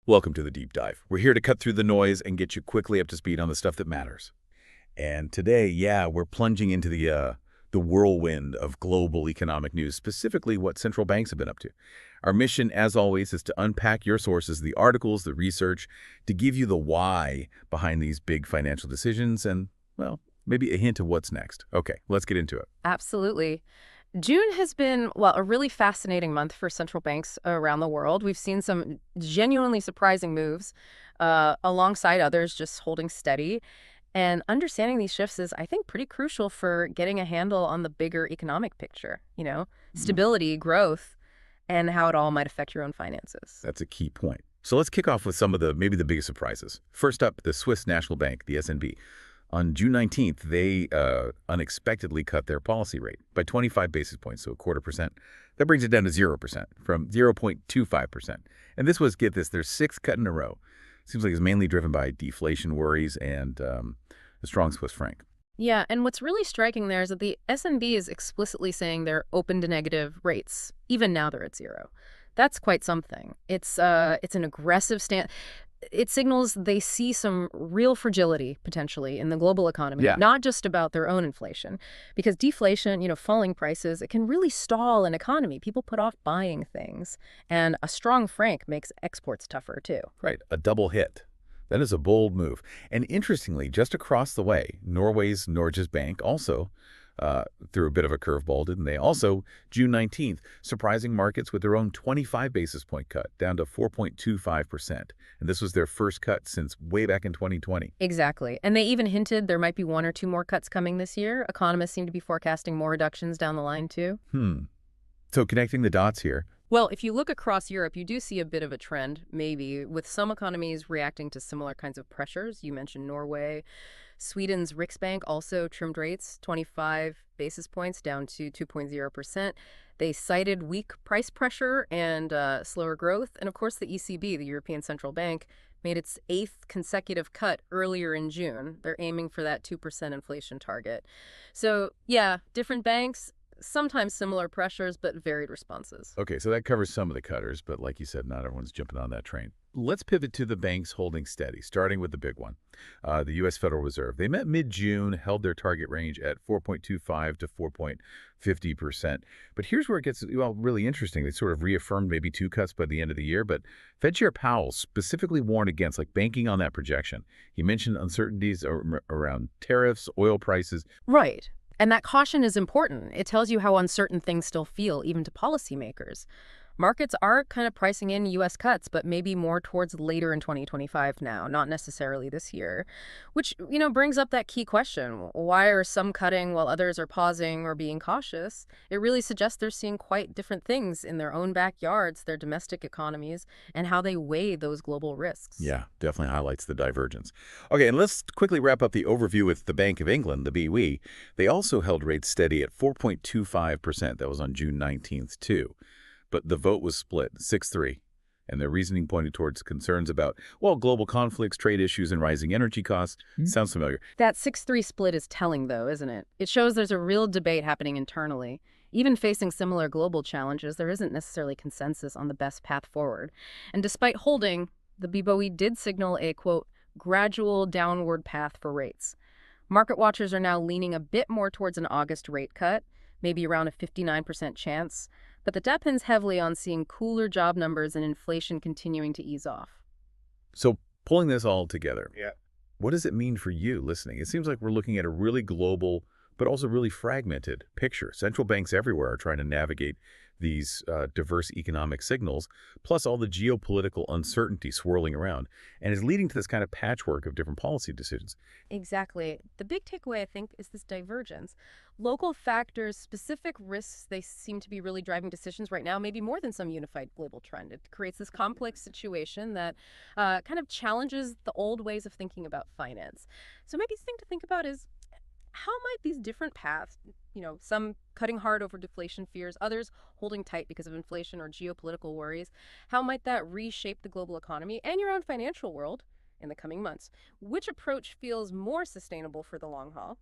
Welcome to the Deep Dive. We're here to cut through the noise and get you quickly up to speed on the stuff that matters. And today, we're plunging into the whirlwind of global economic news, specifically what central banks have been up to. Our mission, as always, is to unpack your sources, the articles, the research, to give you the why behind these big financial decisions and, well, maybe a hint of what's next. Okay, let's get into it. Absolutely. June has been, well, a really fascinating month for central banks around the world. We've seen some genuinely surprising moves alongside others just holding steady. And understanding these shifts is, I think, pretty crucial for getting a handle on the bigger economic picture, Mhm. stability, growth, and how it all might affect your own finances. That's a key point. So let's kick off with some of maybe the biggest surprises. First up, the Swiss National Bank, the SNB. On June 19th, they unexpectedly cut their policy rate by 25 basis points, so a quarter percent. That brings it down to 0% from 0.25%. And this was, get this, their sixth cut in a row. Seems like it's mainly driven by deflation worries and the strong Swiss franc. Yeah, and what's really striking there is that the S&B is explicitly saying they're open to negative rates, even now they're at zero. That's quite something. It's an aggressive stance. It signals they see some real fragility potentially in the global economy, Yeah. not just about their own inflation, because deflation, falling prices, it can really stall an economy. People put off buying things, and a strong franc makes exports tougher too. Right, a double hit. That is a bold move. And interestingly, just across the way, Norway's Norges Bank also threw a bit of a curveball, didn't they? Also, June 19th, surprising markets with their own 25 basis point cut down to 4.25%. And this was their first cut since way back in 2020. Exactly. And they even hinted there might be one or two more cuts coming this year. Economists seem to be forecasting more reductions down the line, too. So connecting the dots here. Well, if you look across Europe, you do see a bit of a trend, maybe, with some economies reacting to similar kinds of pressures. You mentioned Norway. Sweden's Riksbank also trimmed rates 25 basis points down to 2.0%. They cited weak price pressure and slower growth. And of course, the ECB, the European Central Bank, made its eighth consecutive cut earlier in June. They're aiming for that 2% inflation target. So, yeah, different banks, sometimes similar pressures, but varied responses. Okay, so that covers some of the cutters, but like you said, not everyone's jumping on that train. Let's pivot to the banks holding steady, starting with the big one, the U.S. Federal Reserve. They met mid-June, held their target range at 4.25 to 4.50%. But here's where it gets, well, really interesting. They sort of reaffirmed maybe two cuts by the end of the year, but Fed Chair Powell specifically warned against banking on that projection. He mentioned uncertainties around tariffs, oil prices. Right. And that caution is important. It tells you how uncertain things still feel, even to policymakers. Markets are kind of pricing in U.S. cuts, but maybe more towards later in 2025 now, not necessarily this year. Which, brings up that key question. Why are some cutting while others are pausing or being cautious? It really suggests they're seeing quite different things in their own backyards, their domestic economies, and how they weigh those global risks. Yeah, definitely highlights the divergence. Okay, and let's quickly wrap up the overview with the Bank of England, the BWE. They also held rates steady at 4.25%. That was on June 19th, too. But the vote was split, 6-3. And their reasoning pointed towards concerns about, well, global conflicts, trade issues, and rising energy costs. Sounds familiar. That 6-3 split is telling, though, isn't it? It shows there's a real debate happening internally. Even facing similar global challenges, there isn't necessarily consensus on the best path forward. And despite holding, the BOE did signal a, quote, gradual downward path for rates. Market watchers are now leaning a bit more towards an August rate cut, maybe around a 59% chance. But that depends heavily on seeing cooler job numbers and inflation continuing to ease off. So pulling this all together, what does it mean for you listening? It seems like we're looking at a really global, but also really fragmented picture. Central banks everywhere are trying to navigate these diverse economic signals, plus all the geopolitical uncertainty swirling around, and is leading to this kind of patchwork of different policy decisions. Exactly. The big takeaway, I think, is this divergence. Local factors, specific risks, they seem to be really driving decisions right now, maybe more than some unified global trend. It creates this complex situation that kind of challenges the old ways of thinking about finance. So maybe the thing to think about is how might these different paths, some cutting hard over deflation fears, others holding tight because of inflation or geopolitical worries, how might that reshape the global economy and your own financial world in the coming months? Which approach feels more sustainable for the long haul?